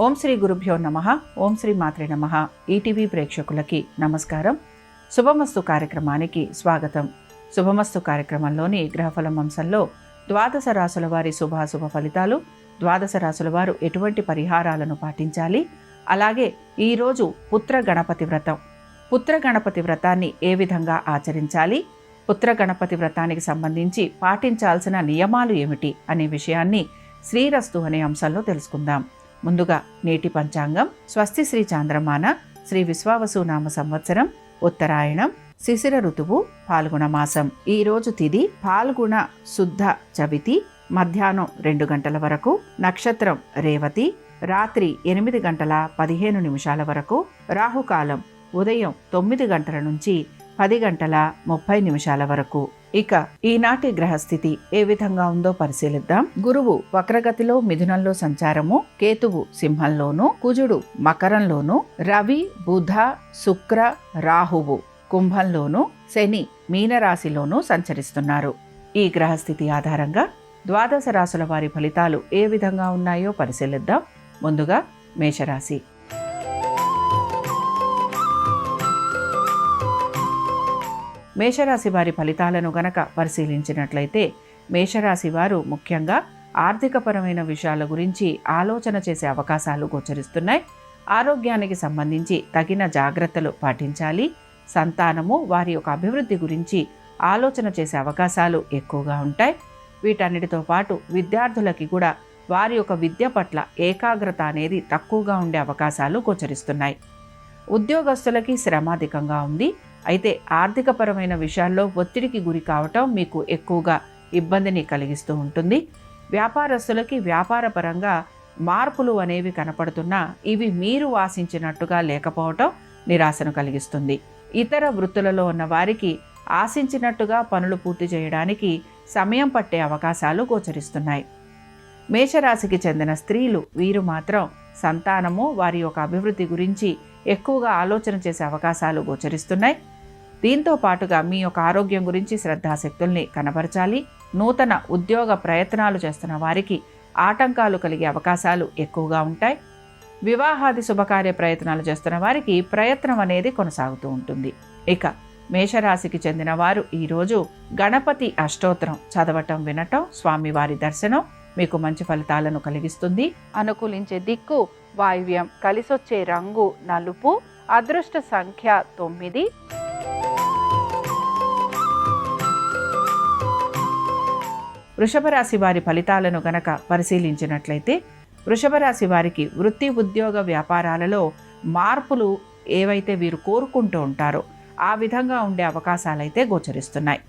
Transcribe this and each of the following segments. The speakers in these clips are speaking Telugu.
ఓం శ్రీ గురుభ్యో నమః. ఓం శ్రీ మాత్రే నమః. ఈటీవీ ప్రేక్షకులకి నమస్కారం. శుభమస్తు కార్యక్రమానికి స్వాగతం. శుభమస్తు కార్యక్రమంలోని గ్రహఫలం అంశంలో ద్వాదశ రాశుల వారి శుభాశుభ ఫలితాలు, ద్వాదశ రాశుల వారు ఎటువంటి పరిహారాలను పాటించాలి, అలాగే ఈరోజు పుత్ర గణపతి వ్రతం, పుత్ర గణపతి వ్రతాన్ని ఏ విధంగా ఆచరించాలి, పుత్ర గణపతి వ్రతానికి సంబంధించి పాటించాల్సిన నియమాలు ఏమిటి అనే విషయాన్ని శ్రీరస్తు అనే అంశంలో తెలుసుకుందాం. ముందుగా నేటి పంచాంగం. స్వస్తి శ్రీ చాంద్రమాన శ్రీ విశ్వావసు నామ సంవత్సరం, ఉత్తరాయణం, శిశిర ఋతువు, పాల్గొన మాసం. ఈరోజు తిథి పాల్గొన శుద్ధ చవితి, మధ్యాహ్నం 2 గంటల వరకు. నక్షత్రం రేవతి, రాత్రి 8 గంటల 15 నిమిషాల వరకు. రాహుకాలం ఉదయం 9 గంటల నుంచి 10 గంటల 30 నిమిషాల వరకు. ఇక ఈనాటి గ్రహస్థితి ఏ విధంగా ఉందో పరిశీలిద్దాం. గురువు వక్రగతిలో మిథునంలో సంచారము, కేతువు సింహంలోను, కుజుడు మకరంలోను, రవి బుధ శుక్ర రాహువు కుంభంలోను, శని మీనరాశిలోనూ సంచరిస్తున్నారు. ఈ గ్రహస్థితి ఆధారంగా ద్వాదశ రాశుల వారి ఫలితాలు ఏ విధంగా ఉన్నాయో పరిశీలిద్దాం. ముందుగా మేషరాశి. మేషరాశి వారి ఫలితాలను గనక పరిశీలించినట్లయితే, మేషరాశి వారు ముఖ్యంగా ఆర్థికపరమైన విషయాల గురించి ఆలోచన చేసే అవకాశాలు గోచరిస్తున్నాయి. ఆరోగ్యానికి సంబంధించి తగిన జాగ్రత్తలు పాటించాలి. సంతానము వారి యొక్క అభివృద్ధి గురించి ఆలోచన చేసే అవకాశాలు ఎక్కువగా ఉంటాయి. వీటన్నిటితో పాటు విద్యార్థులకి కూడా వారి యొక్క విద్య పట్ల ఏకాగ్రత అనేది తక్కువగా ఉండే అవకాశాలు గోచరిస్తున్నాయి. ఉద్యోగస్తులకి శ్రమ అధికంగా ఉంది. అయితే ఆర్థికపరమైన విషయాల్లో ఒత్తిడికి గురి కావటం మీకు ఎక్కువగా ఇబ్బందిని కలిగిస్తూ ఉంటుంది. వ్యాపారస్తులకి వ్యాపారపరంగా మార్పులు అనేవి కనపడుతున్నా ఇవి మీరు ఆశించినట్టుగా లేకపోవటం నిరాశను కలిగిస్తుంది. ఇతర వృత్తులలో ఉన్న వారికి ఆశించినట్టుగా పనులు పూర్తి చేయడానికి సమయం పట్టే అవకాశాలు గోచరిస్తున్నాయి. మేషరాశికి చెందిన స్త్రీలు వీరు మాత్రం సంతానము వారి యొక్క అభివృద్ధి గురించి ఎక్కువగా ఆలోచన చేసే అవకాశాలు గోచరిస్తున్నాయి. దీంతో పాటుగా మీ యొక్క ఆరోగ్యం గురించి శ్రద్ధాశక్తుల్ని కనబరచాలి. నూతన ఉద్యోగ ప్రయత్నాలు చేస్తున్న వారికి ఆటంకాలు కలిగే అవకాశాలు ఎక్కువగా ఉంటాయి. వివాహాది శుభకార్య ప్రయత్నాలు చేస్తున్న వారికి ప్రయత్నం అనేది కొనసాగుతూ ఉంటుంది. ఇక మేషరాశికి చెందిన వారు ఈరోజు గణపతి అష్టోత్తరం చదవటం, వినటం, స్వామివారి దర్శనం మీకు మంచి ఫలితాలను కలిగిస్తుంది. అనుకూలించే దిక్కు వాయువ్యం, కలిసొచ్చే రంగు నలుపు, అదృష్ట సంఖ్య 9. వృషభ రాశి వారి ఫలితాలను గనక పరిశీలించినట్లయితే, వృషభ రాశి వారికి వృత్తి ఉద్యోగ వ్యాపారాలలో మార్పులు ఏవైతే వీరు కోరుకుంటూ ఉంటారో ఆ విధంగా ఉండే అవకాశాలైతే గోచరిస్తున్నాయి.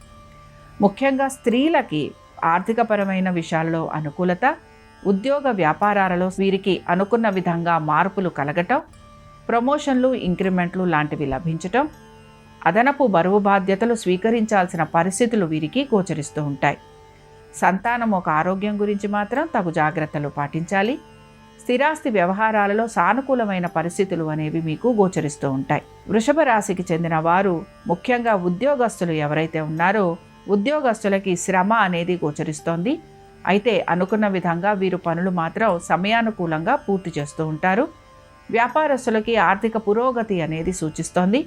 ముఖ్యంగా స్త్రీలకి ఆర్థికపరమైన విషయాల్లో అనుకూలత, ఉద్యోగ వ్యాపారాలలో వీరికి అనుకున్న విధంగా మార్పులు కలగటం, ప్రమోషన్లు, ఇంక్రిమెంట్లు లాంటివి లభించటం, అదనపు బరువు బాధ్యతలు స్వీకరించాల్సిన పరిస్థితులు వీరికి గోచరిస్తూ ఉంటాయి. సంతానం ఒక ఆరోగ్యం గురించి మాత్రం తగు జాగ్రత్తలు పాటించాలి. స్థిరాస్తి వ్యవహారాలలో సానుకూలమైన పరిస్థితులు అనేవి మీకు గోచరిస్తూ ఉంటాయి. వృషభ రాశికి చెందిన వారు ముఖ్యంగా ఉద్యోగస్తులు ఎవరైతే ఉన్నారో ఉద్యోగస్తులకి శ్రమ అనేది గోచరిస్తోంది. అయితే అనుకున్న విధంగా వీరు పనులు మాత్రం సమయానుకూలంగా పూర్తి చేస్తూ ఉంటారు. వ్యాపారస్తులకి ఆర్థిక పురోగతి అనేది సూచిస్తోంది.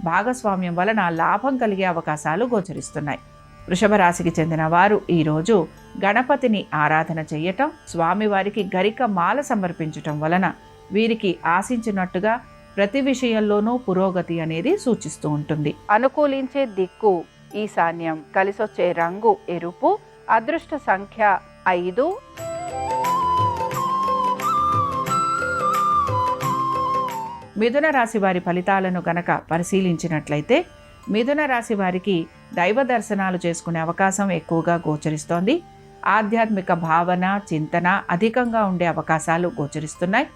భాగస్వామ్యం వలన లాభం కలిగే అవకాశాలు గోచరిస్తున్నాయి. వృషభ రాశికి చెందిన వారు ఈరోజు గణపతిని ఆరాధన చేయటం, స్వామివారికి గరిక మాల సమర్పించటం వలన వీరికి ఆశించినట్టుగా ప్రతి విషయంలోనూ పురోగతి అనేది సూచిస్తూ ఉంటుంది. అనుకూలించే దిక్కు ఈశాన్యం, కలిసొచ్చే రంగు ఎరుపు, అదృష్ట సంఖ్య 5. మిథున రాశి వారి ఫలితాలను గనక పరిశీలించినట్లయితే, మిథున రాశి వారికి దైవ దర్శనాలు చేసుకునే అవకాశం ఎక్కువగా గోచరిస్తోంది. ఆధ్యాత్మిక భావన, చింతన అధికంగా ఉండే అవకాశాలు గోచరిస్తున్నాయి.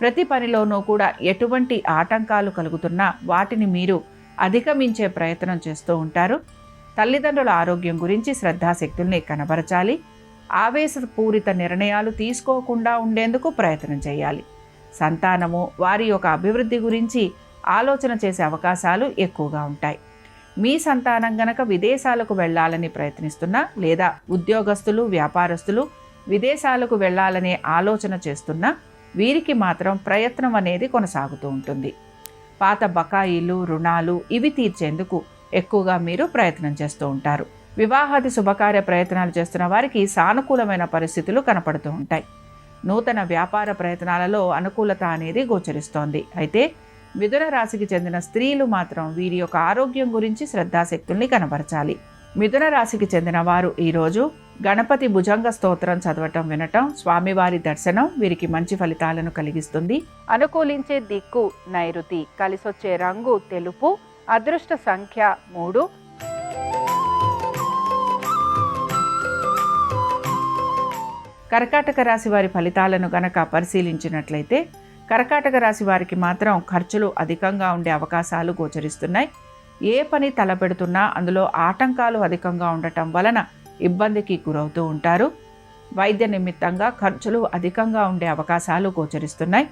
ప్రతి పనిలోనూ కూడా ఎటువంటి ఆటంకాలు కలుగుతున్నా వాటిని మీరు అధిగమించే ప్రయత్నం చేస్తూ ఉంటారు. తల్లిదండ్రుల ఆరోగ్యం గురించి శ్రద్ధాశక్తుల్ని కనబరచాలి. ఆవేశపూరిత నిర్ణయాలు తీసుకోకుండా ఉండేందుకు ప్రయత్నం చేయాలి. సంతానము వారి యొక్క అభివృద్ధి గురించి ఆలోచన చేసే అవకాశాలు ఎక్కువగా ఉంటాయి. మీ సంతానం గనక విదేశాలకు వెళ్ళాలని ప్రయత్నిస్తున్నా, లేదా ఉద్యోగస్తులు వ్యాపారస్తులు విదేశాలకు వెళ్ళాలనే ఆలోచన చేస్తున్నా వీరికి మాత్రం ప్రయత్నం అనేది కొనసాగుతూ ఉంటుంది. పాత బకాయిలు, రుణాలు ఇవి తీర్చేందుకు ఎక్కువగా మీరు ప్రయత్నం చేస్తూ ఉంటారు. వివాహాది శుభకార్య ప్రయత్నాలు చేస్తున్న వారికి సానుకూలమైన పరిస్థితులు కనపడుతూ ఉంటాయి. నూతన వ్యాపార ప్రయత్నాలలో అనుకూలత అనేది గోచరిస్తోంది. అయితే మిథున రాశికి చెందిన స్త్రీలు మాత్రం వీరి యొక్క ఆరోగ్యం గురించి శ్రద్ధాశక్తుల్ని కనబరచాలి. మిథున రాశికి చెందిన వారు ఈరోజు గణపతి భుజంగ స్తోత్రం చదవటం, వినటం, స్వామివారి దర్శనం వీరికి మంచి ఫలితాలను కలిగిస్తుంది. అనుకూలించే దిక్కు నైరుతి, కలిసొచ్చే రంగు తెలుపు, అదృష్ట సంఖ్య 3. కర్కాటక రాశి వారి ఫలితాలను గనక పరిశీలించినట్లయితే కర్కాటక రాశి వారికి మాత్రం ఖర్చులు అధికంగా ఉండే అవకాశాలు గోచరిస్తున్నాయి. ఏ పని తలపెడుతున్నా అందులో ఆటంకాలు అధికంగా ఉండటం వలన ఇబ్బందికి గురవుతూ ఉంటారు. వైద్య నిమిత్తంగా ఖర్చులు అధికంగా ఉండే అవకాశాలు గోచరిస్తున్నాయి.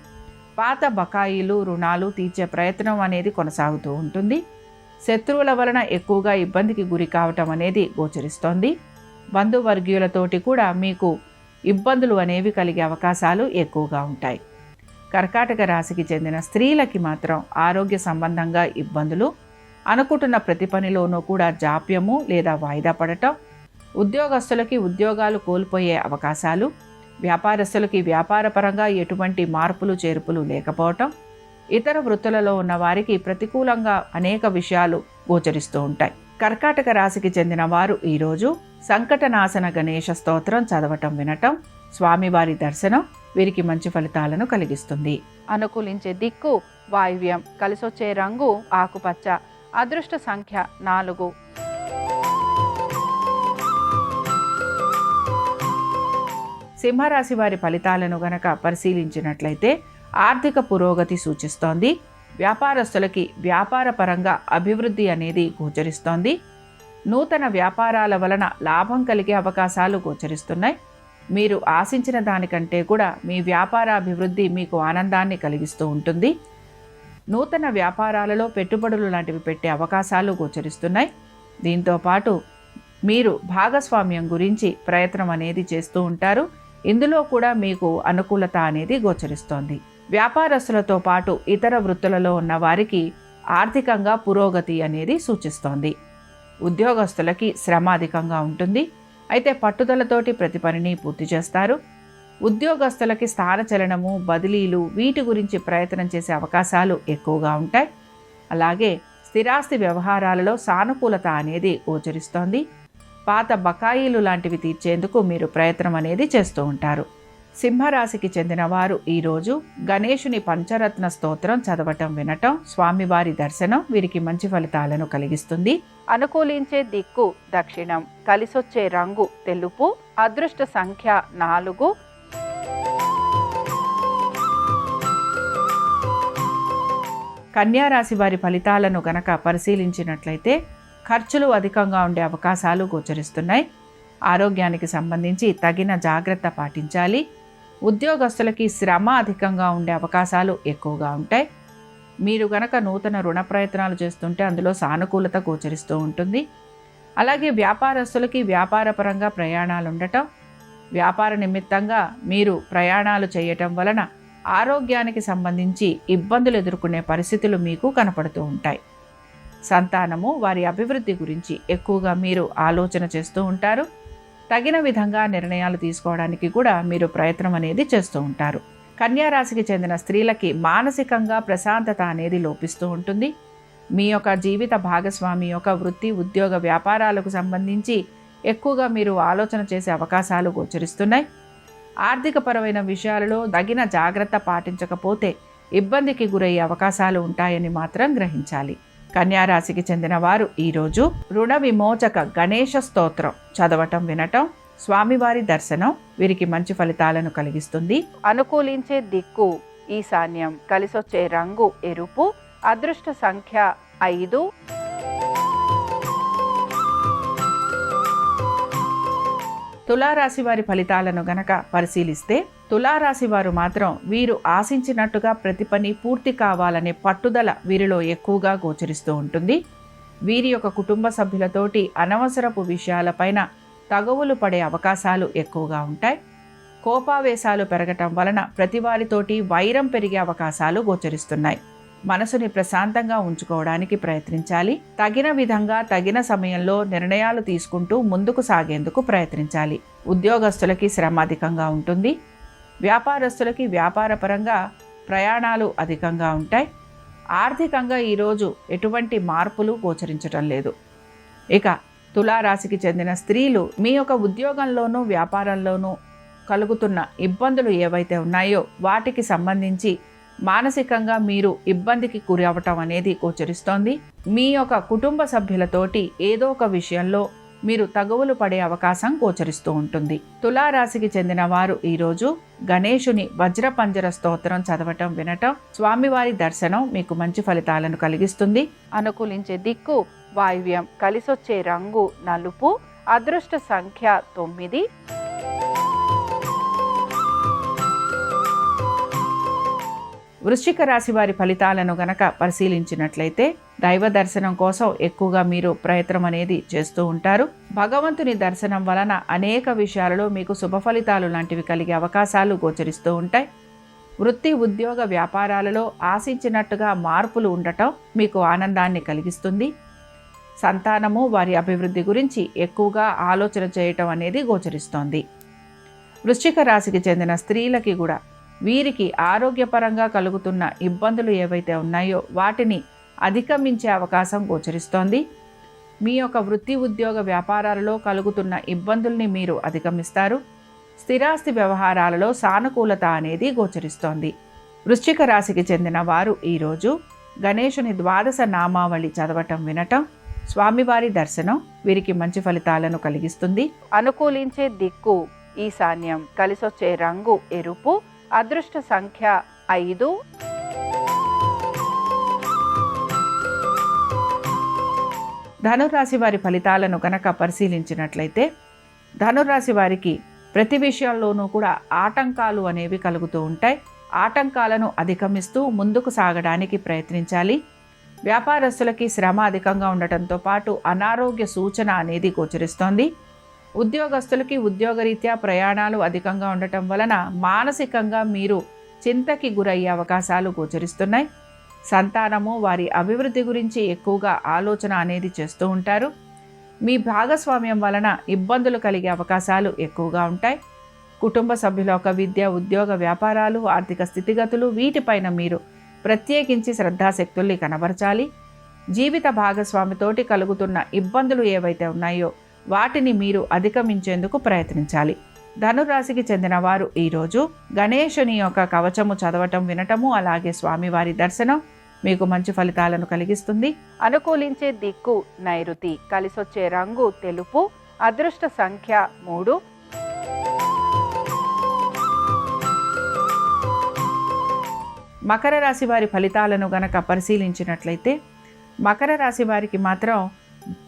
పాత బకాయిలు, రుణాలు తీర్చే ప్రయత్నం అనేది కొనసాగుతూ ఉంటుంది. శత్రువుల వలన ఎక్కువగా ఇబ్బందికి గురి కావటం అనేది గోచరిస్తోంది. బంధువర్గీయులతోటి కూడా మీకు ఇబ్బందులు అనేవి కలిగే అవకాశాలు ఎక్కువగా ఉంటాయి. కర్కాటక రాశికి చెందిన స్త్రీలకి మాత్రం ఆరోగ్య సంబంధంగా ఇబ్బందులు, అనుకుంటున్న ప్రతి పనిలోనూ కూడా జాప్యము లేదా వాయిదా పడటం, ఉద్యోగస్తులకి ఉద్యోగాలు కోల్పోయే అవకాశాలు, వ్యాపారస్తులకి వ్యాపారపరంగా ఎటువంటి మార్పులు చేర్పులు లేకపోవటం, ఇతర వృత్తులలో ఉన్న వారికి ప్రతికూలంగా అనేక విషయాలు గోచరిస్తూ ఉంటాయి. కర్కాటక రాశికి చెందిన వారు ఈరోజు సంకటనాశన గణేష స్తోత్రం చదవటం, వినటం, స్వామివారి దర్శనం వీరికి మంచి ఫలితాలను కలిగిస్తుంది. అనుకూలించే దిక్కు వాయువ్యం, కలిసొచ్చే రంగు ఆకుపచ్చ, అదృష్ట సంఖ్య 4. సింహరాశి వారి ఫలితాలను గనక పరిశీలించినట్లయితే ఆర్థిక పురోగతి సూచిస్తోంది. వ్యాపారస్తులకి వ్యాపార పరంగా అభివృద్ధి అనేది గోచరిస్తోంది. నూతన వ్యాపారాల వలన లాభం కలిగే అవకాశాలు గోచరిస్తున్నాయి. మీరు ఆశించిన దానికంటే కూడా మీ వ్యాపార అభివృద్ధి మీకు ఆనందాన్ని కలిగిస్తూ ఉంటుంది. నూతన వ్యాపారాలలో పెట్టుబడులు లాంటివి పెట్టే అవకాశాలు గోచరిస్తున్నాయి. దీంతో పాటు మీరు భాగస్వామ్యం గురించి ప్రయత్నం అనేది చేస్తూ ఉంటారు. ఇందులో కూడా మీకు అనుకూలత అనేది గోచరిస్తోంది. వ్యాపారస్తులతో పాటు ఇతర వృత్తులలో ఉన్న వారికి ఆర్థికంగా పురోగతి అనేది సూచిస్తోంది. ఉద్యోగస్తులకి శ్రమ అధికంగా ఉంటుంది. అయితే పట్టుదలతోటి ప్రతి పనిని పూర్తి చేస్తారు. ఉద్యోగస్తులకి స్థానచలనము, బదిలీలు వీటి గురించి ప్రయత్నం చేసే అవకాశాలు ఎక్కువగా ఉంటాయి. అలాగే స్థిరాస్తి వ్యవహారాలలో సానుకూలత అనేది గోచరిస్తోంది. పాత బకాయిలు లాంటివి తీర్చేందుకు మీరు ప్రయత్నం అనేది చేస్తూ ఉంటారు. సింహరాశికి చెందిన వారు ఈరోజు గణేశుని పంచరత్న స్తోత్రం చదవటం, వినటం, స్వామివారి దర్శనం వీరికి మంచి ఫలితాలను కలిగిస్తుంది. అనుకూలించే దిక్కు దక్షిణం, కలిసొచ్చే రంగు తెలుపు, అదృష్ట సంఖ్య 4. కన్యా రాశి వారి ఫలితాలను గనక పరిశీలించినట్లయితే ఖర్చులు అధికంగా ఉండే అవకాశాలు గోచరిస్తున్నాయి. ఆరోగ్యానికి సంబంధించి తగిన జాగ్రత్త పాటించాలి. ఉద్యోగస్తులకి శ్రమ అధికంగా ఉండే అవకాశాలు ఎక్కువగా ఉంటాయి. మీరు గనక నూతన రుణ ప్రయత్నాలు చేస్తుంటే అందులో సానుకూలత గోచరిస్తూ ఉంటుంది. అలాగే వ్యాపారస్తులకి వ్యాపారపరంగా ప్రయాణాలు ఉండటం, వ్యాపార నిమిత్తంగా మీరు ప్రయాణాలు చేయటం వలన ఆరోగ్యానికి సంబంధించి ఇబ్బందులు ఎదుర్కొనే పరిస్థితులు మీకు కనపడుతూ ఉంటాయి. సంతానము, వారి అభివృద్ధి గురించి ఎక్కువగా మీరు ఆలోచన చేస్తూ ఉంటారు. తగిన విధంగా నిర్ణయాలు తీసుకోవడానికి కూడా మీరు ప్రయత్నం అనేది చేస్తూ ఉంటారు. కన్యా రాశికి చెందిన స్త్రీలకి మానసికంగా ప్రశాంతత అనేది లోపిస్తూ ఉంటుంది. మీ యొక్క జీవిత భాగస్వామి యొక్క వృత్తి, ఉద్యోగ, వ్యాపారాలకు సంబంధించి ఎక్కువగా మీరు ఆలోచన చేసే అవకాశాలు గోచరిస్తున్నాయి. ఆర్థికపరమైన విషయాలలో తగిన జాగ్రత్త పాటించకపోతే ఇబ్బందికి గురయ్యే అవకాశాలు ఉంటాయని మాత్రం గ్రహించాలి. కన్యా రాశికి చెందిన వారు ఈరోజు రుణ విమోచక గణేష స్తోత్రం చదవటం, వినటం, స్వామివారి దర్శనం వీరికి మంచి ఫలితాలను కలిగిస్తుంది. అనుకూలించే దిక్కు ఈశాన్యం, కలిసొచ్చే రంగు ఎరుపు, అదృష్ట సంఖ్య 5. తులారాశి వారి ఫలితాలను గనక పరిశీలిస్తే తులారాశి వారు మాత్రం వీరు ఆశించినట్టుగా ప్రతి పని పూర్తి కావాలనే పట్టుదల వీరిలో ఎక్కువగా గోచరిస్తూ ఉంటుంది. వీరి యొక్క కుటుంబ సభ్యులతోటి అనవసరపు విషయాలపైన తగవులు పడే అవకాశాలు ఎక్కువగా ఉంటాయి. కోపావేశాలు పెరగటం వలన ప్రతివారితోటి వైరం పెరిగే అవకాశాలు గోచరిస్తున్నాయి. మనసుని ప్రశాంతంగా ఉంచుకోవడానికి ప్రయత్నించాలి. తగిన విధంగా తగిన సమయంలో నిర్ణయాలు తీసుకుంటూ ముందుకు సాగేందుకు ప్రయత్నించాలి. ఉద్యోగస్తులకి శ్రమ అధికంగా ఉంటుంది. వ్యాపారస్తులకి వ్యాపారపరంగా ప్రయాణాలు అధికంగా ఉంటాయి. ఆర్థికంగా ఈరోజు ఎటువంటి మార్పులు గోచరించటం లేదు. ఇక తులారాశికి చెందిన స్త్రీలు మీ యొక్క ఉద్యోగంలోనూ వ్యాపారంలోనూ కలుగుతున్న ఇబ్బందులు ఏవైతే ఉన్నాయో వాటికి సంబంధించి మానసికంగా మీరు ఇబ్బందికి గురి అవ్వటం అనేది గోచరిస్తోంది. మీ యొక్క కుటుంబ సభ్యులతోటి ఏదో ఒక విషయంలో మీరు తగువులు పడే అవకాశం గోచరిస్తూ ఉంటుంది. తులారాశికి చెందిన వారు ఈరోజు గణేశుని వజ్రపంజర స్తోత్రం చదవటం, వినటం, స్వామివారి దర్శనం మీకు మంచి ఫలితాలను కలిగిస్తుంది. అనుకూలించే దిక్కు వాయువ్యం, కలిసొచ్చే రంగు నలుపు, అదృష్ట సంఖ్య 9. వృశ్చిక రాశి వారి ఫలితాలను గనక పరిశీలించినట్లయితే దైవ దర్శనం కోసం ఎక్కువగా మీరు ప్రయత్నం అనేది చేస్తూ ఉంటారు. భగవంతుని దర్శనం వలన అనేక విషయాలలో మీకు శుభ ఫలితాలు లాంటివి కలిగే అవకాశాలు గోచరిస్తూ ఉంటాయి. వృత్తి, ఉద్యోగ, వ్యాపారాలలో ఆశించినట్టుగా మార్పులు ఉండటం మీకు ఆనందాన్ని కలిగిస్తుంది. సంతానము, వారి అభివృద్ధి గురించి ఎక్కువగా ఆలోచన చేయటం అనేది గోచరిస్తోంది. వృశ్చిక రాశికి చెందిన స్త్రీలకి కూడా వీరికి ఆరోగ్యపరంగా కలుగుతున్న ఇబ్బందులు ఏవైతే ఉన్నాయో వాటిని అధిగమించే అవకాశం గోచరిస్తోంది. మీ యొక్క వృత్తి, ఉద్యోగ, వ్యాపారాలలో కలుగుతున్న ఇబ్బందుల్ని మీరు అధిగమిస్తారు. స్థిరాస్తి వ్యవహారాలలో సానుకూలత అనేది గోచరిస్తోంది. వృశ్చిక రాశికి చెందిన వారు ఈరోజు గణేశుని 12 నామావళి చదవటం, వినటం, స్వామివారి దర్శనం వీరికి మంచి ఫలితాలను కలిగిస్తుంది. అనుకూలించే దిక్కు ఈశాన్యం, కలిసొచ్చే రంగు ఎరుపు, అదృష్ట సంఖ్య 5. ధనురాశి వారి ఫలితాలను గనక పరిశీలించినట్లయితే ధనురాశి వారికి ప్రతి విషయంలోనూ కూడా ఆటంకాలు అనేవి కలుగుతూ ఉంటాయి. ఆటంకాలను అధిగమిస్తూ ముందుకు సాగడానికి ప్రయత్నించాలి. వ్యాపారస్తులకి శ్రమ అధికంగా ఉండటంతో పాటు అనారోగ్య సూచన అనేది గోచరిస్తోంది. ఉద్యోగస్తులకి ఉద్యోగరీత్యా ప్రయాణాలు అధికంగా ఉండటం వలన మానసికంగా మీరు చింతకి గురయ్యే అవకాశాలు గోచరిస్తున్నాయి. సంతానము, వారి అభివృద్ధి గురించి ఎక్కువగా ఆలోచన అనేది చేస్తూ ఉంటారు. మీ భాగస్వామ్యం వలన ఇబ్బందులు కలిగే అవకాశాలు ఎక్కువగా ఉంటాయి. కుటుంబ సభ్యుల యొక్క విద్య, ఉద్యోగ, వ్యాపారాలు, ఆర్థిక స్థితిగతులు వీటిపైన మీరు ప్రత్యేకించి శ్రద్ధాశక్తుల్ని కనబరచాలి. జీవిత భాగస్వామితోటి కలుగుతున్న ఇబ్బందులు ఏవైతే ఉన్నాయో వాటిని మీరు అధిగమించేందుకు ప్రయత్నించాలి. ధనురాశికి చెందిన వారు ఈరోజు గణేశుని యొక్క కవచము చదవటం, వినటము, అలాగే స్వామివారి దర్శనం మీకు మంచి ఫలితాలను కలిగిస్తుంది. అనుకూలించే దిక్కు నైరుతి, కలిసొచ్చే రంగు తెలుపు, అదృష్ట సంఖ్య 3. మకర రాశి వారి ఫలితాలను గనక పరిశీలించినట్లయితే మకర రాశి వారికి మాత్రం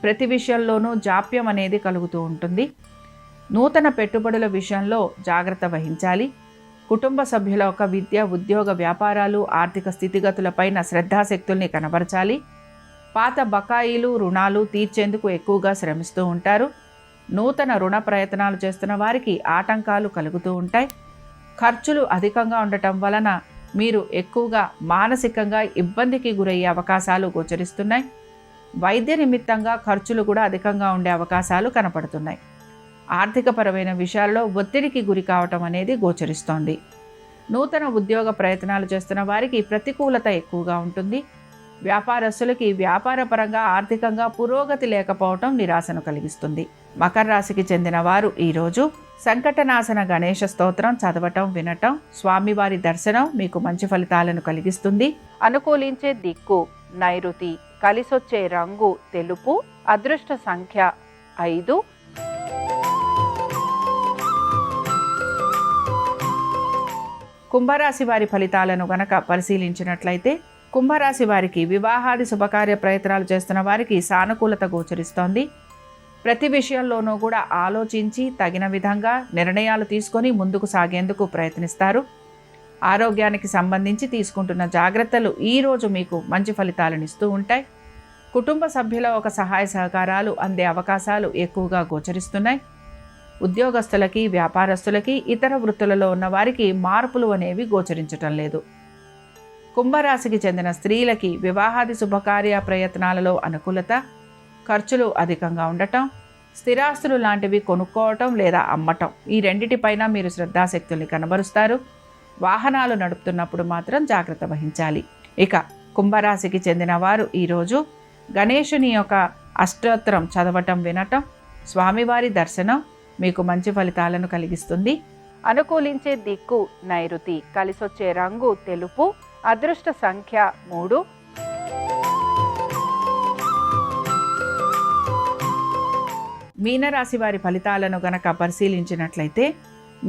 ప్రతి విషయంలోనూ జాప్యం అనేది కలుగుతూ ఉంటుంది. నూతన పెట్టుబడుల విషయంలో జాగ్రత్త వహించాలి. కుటుంబ సభ్యుల యొక్క విద్య, ఉద్యోగ, వ్యాపారాలు, ఆర్థిక స్థితిగతులపైన శ్రద్ధాశక్తుల్ని కనబరచాలి. పాత బకాయిలు, రుణాలు తీర్చేందుకు ఎక్కువగా శ్రమిస్తూ ఉంటారు. నూతన రుణ ప్రయత్నాలు చేస్తున్న వారికి ఆటంకాలు కలుగుతూ ఉంటాయి. ఖర్చులు అధికంగా ఉండటం వలన మీరు ఎక్కువగా మానసికంగా ఇబ్బందికి గురయ్యే అవకాశాలు గోచరిస్తున్నాయి. వైద్య నిమిత్తంగా ఖర్చులు కూడా అధికంగా ఉండే అవకాశాలు కనపడుతున్నాయి. ఆర్థికపరమైన విషయాల్లో ఒత్తిడికి గురి కావటం అనేది గోచరిస్తోంది. నూతన ఉద్యోగ ప్రయత్నాలు చేస్తున్న వారికి ప్రతికూలత ఎక్కువగా ఉంటుంది. వ్యాపారస్తులకి వ్యాపారపరంగా ఆర్థికంగా పురోగతి లేకపోవటం నిరాశను కలిగిస్తుంది. మకర రాశికి చెందిన వారు ఈరోజు సంకటనాశన గణేశ స్తోత్రం చదవటం, వినటం, స్వామివారి దర్శనం మీకు మంచి ఫలితాలను కలిగిస్తుంది. అనుకూలించే దిక్కు నైరుతి, కలిసొచ్చే రంగు తెలుపు, అదృష్ట సంఖ్య 5. కుంభరాశి వారి ఫలితాలను గనక పరిశీలించినట్లయితే కుంభరాశి వారికి వివాహాది శుభకార్య ప్రయత్నాలు చేస్తున్న వారికి సానుకూలత గోచరిస్తోంది. ప్రతి విషయంలోనూ కూడా ఆలోచించి తగిన విధంగా నిర్ణయాలు తీసుకొని ముందుకు సాగేందుకు ప్రయత్నిస్తారు. ఆరోగ్యానికి సంబంధించి తీసుకుంటున్న జాగ్రత్తలు ఈరోజు మీకు మంచి ఫలితాలను ఇస్తూ ఉంటాయి. కుటుంబ సభ్యుల ఒక సహాయ సహకారాలు అందే అవకాశాలు ఎక్కువగా గోచరిస్తున్నాయి. ఉద్యోగస్తులకి, వ్యాపారస్తులకి, ఇతర వృత్తులలో ఉన్న వారికి మార్పులు అనేవి గోచరించటం లేదు. కుంభరాశికి చెందిన స్త్రీలకి వివాహాది శుభకార్య ప్రయత్నాలలో అనుకూలత, ఖర్చులు అధికంగా ఉండటం, స్థిరాస్తులు లాంటివి కొనుక్కోవటం లేదా అమ్మటం, ఈ రెండిటిపైన మీరు శ్రద్ధాశక్తుల్ని కనబరుస్తారు. వాహనాలు నడుపుతున్నప్పుడు మాత్రం జాగ్రత్త వహించాలి. ఇక కుంభరాశికి చెందిన వారు ఈరోజు గణేశుని యొక్క అష్టోత్తరం చదవటం, వినటం, స్వామివారి దర్శనం మీకు మంచి ఫలితాలను కలిగిస్తుంది. అనుకూలించే దిక్కు నైరుతి, కలిసొచ్చే రంగు తెలుపు, అదృష్ట సంఖ్య 3. మీనరాశి వారి ఫలితాలను గనక పరిశీలించినట్లయితే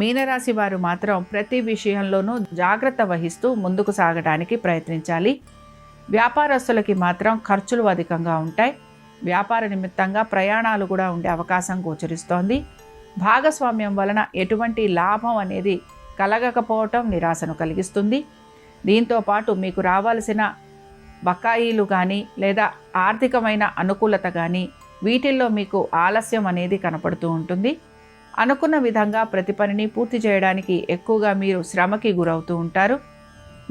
మీనరాశి వారు మాత్రం ప్రతి విషయంలోనూ జాగ్రత్త వహిస్తూ ముందుకు సాగడానికి ప్రయత్నించాలి. వ్యాపారస్తులకి మాత్రం ఖర్చులు అధికంగా ఉంటాయి. వ్యాపార నిమిత్తంగా ప్రయాణాలు కూడా ఉండే అవకాశం గోచరిస్తోంది. భాగస్వామ్యం వలన ఎటువంటి లాభం అనేది కలగకపోవటం నిరాశను కలిగిస్తుంది. దీంతో పాటు మీకు రావాల్సిన బకాయిలు కానీ లేదా ఆర్థికమైన అనుకూలత కానీ వీటిల్లో మీకు ఆలస్యం అనేది కనపడుతూ ఉంటుంది. అనుకున్న విధంగా ప్రతి పనిని పూర్తి చేయడానికి ఎక్కువగా మీరు శ్రమకి గురవుతూ ఉంటారు.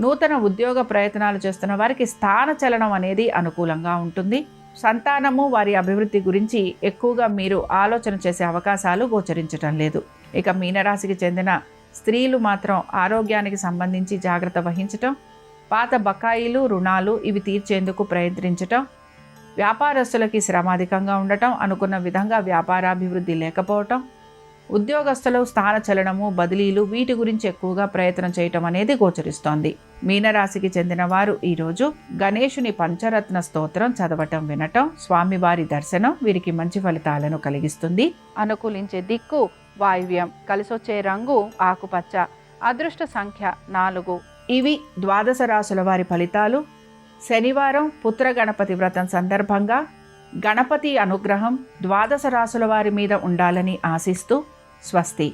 నూతన ఉద్యోగ ప్రయత్నాలు చేస్తున్న వారికి స్థాన చలనం అనేది అనుకూలంగా ఉంటుంది. సంతానము, వారి అభివృద్ధి గురించి ఎక్కువగా మీరు ఆలోచన చేసే అవకాశాలు గోచరించటం లేదు. ఇక మీనరాశికి చెందిన స్త్రీలు మాత్రం ఆరోగ్యానికి సంబంధించి జాగ్రత్త వహించటం, పాత బకాయిలు, రుణాలు ఇవి తీర్చేందుకు ప్రయత్నించటం, వ్యాపారస్తులకి శ్రమ అధికంగా ఉండటం, అనుకున్న విధంగా వ్యాపారాభివృద్ధి లేకపోవటం, ఉద్యోగస్తులు స్థానచలనము, బదిలీలు వీటి గురించి ఎక్కువగా ప్రయత్నం చేయటం అనేది గోచరిస్తోంది. మీనరాశికి చెందిన వారు ఈరోజు గణేశుని పంచరత్న స్తోత్రం చదవటం, వినటం, స్వామివారి దర్శనం వీరికి మంచి ఫలితాలను కలిగిస్తుంది. అనుకూలించే దిక్కు వాయువ్యం, కలిసొచ్చే రంగు ఆకుపచ్చ, అదృష్ట సంఖ్య 4. ఇవి ద్వాదశ రాశుల వారి ఫలితాలు. శనివారం పుత్ర గణపతి వ్రతం సందర్భంగా గణపతి అనుగ్రహం ద్వాదశ రాశుల వారి మీద ఉండాలని ఆశిస్తూ స్వస్తి.